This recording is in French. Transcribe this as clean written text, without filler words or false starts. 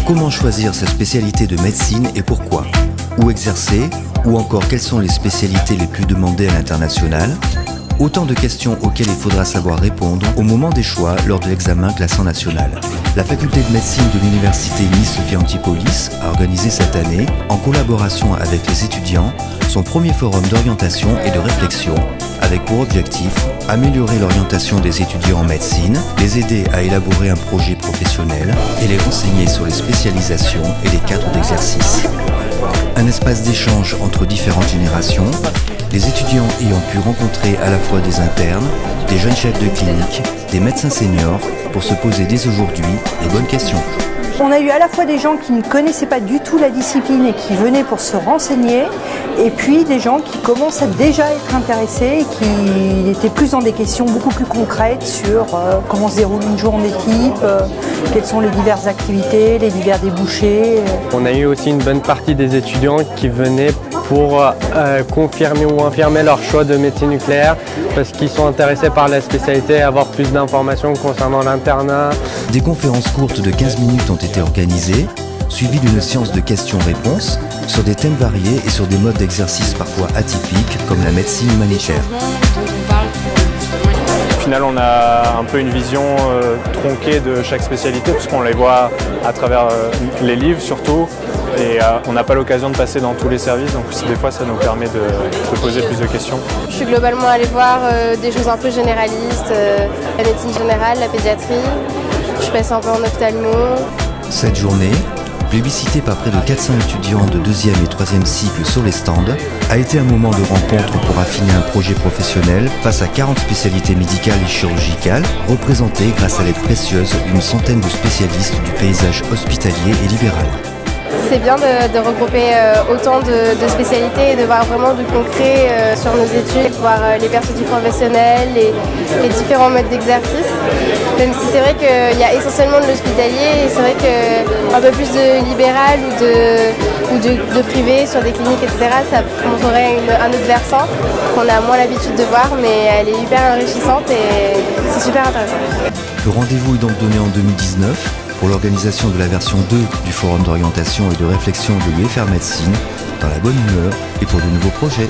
Comment choisir sa spécialité de médecine et pourquoi? Où exercer? Ou encore quelles sont les spécialités les plus demandées à l'international? Autant de questions auxquelles il faudra savoir répondre au moment des choix lors de l'examen classant national. La faculté de médecine de l'université Nice-Sophia Antipolis a organisé cette année, en collaboration avec les étudiants, son premier forum d'orientation et de réflexion, avec pour objectif améliorer l'orientation des étudiants en médecine, les aider à élaborer un projet professionnel et les renseigner sur les spécialisations et les cadres d'exercice. Un espace d'échange entre différentes générations, les étudiants ayant pu rencontrer à la fois des internes, des jeunes chefs de clinique, des médecins seniors, pour se poser dès aujourd'hui les bonnes questions. On a eu à la fois des gens qui ne connaissaient pas du tout la discipline et qui venaient pour se renseigner, et puis des gens qui commencent à déjà être intéressés et qui étaient plus dans des questions beaucoup plus concrètes sur comment se déroule une journée type, quelles sont les diverses activités, les divers débouchés. On a eu aussi une bonne partie des étudiants qui venaient pour confirmer ou infirmer leur choix de médecine nucléaire parce qu'ils sont intéressés par la spécialité et avoir plus d'informations concernant l'internat. Des conférences courtes de 15 minutes ont été organisées, suivies d'une séance de questions-réponses sur des thèmes variés et sur des modes d'exercice parfois atypiques comme la médecine humanitaire. Au final, on a un peu une vision tronquée de chaque spécialité puisqu'on les voit à travers les livres surtout et on n'a pas l'occasion de passer dans tous les services, donc des fois ça nous permet de poser plus de questions. Je suis globalement allée voir des choses un peu généralistes, la médecine générale, la pédiatrie, je passe un peu en ophtalmo. Cette journée, plébiscitée par près de 400 étudiants de 2e et 3e cycle sur les stands, a été un moment de rencontre pour affiner un projet professionnel face à 40 spécialités médicales et chirurgicales, représentées grâce à l'aide précieuse d'une centaine de spécialistes du paysage hospitalier et libéral. C'est bien de regrouper autant de spécialités et de voir vraiment du concret sur nos études, voir les perspectives professionnelles, les différents modes d'exercice. Même si c'est vrai qu'il y a essentiellement de l'hospitalier et c'est vrai qu'un peu plus de libéral ou de privé sur des cliniques, etc., ça montrerait un autre versant qu'on a moins l'habitude de voir, mais elle est hyper enrichissante et c'est super intéressant. Le rendez-vous est donc donné en 2019 pour l'organisation de la version 2 du Forum d'orientation et de réflexion de l'UFR Médecine, dans la bonne humeur et pour de nouveaux projets.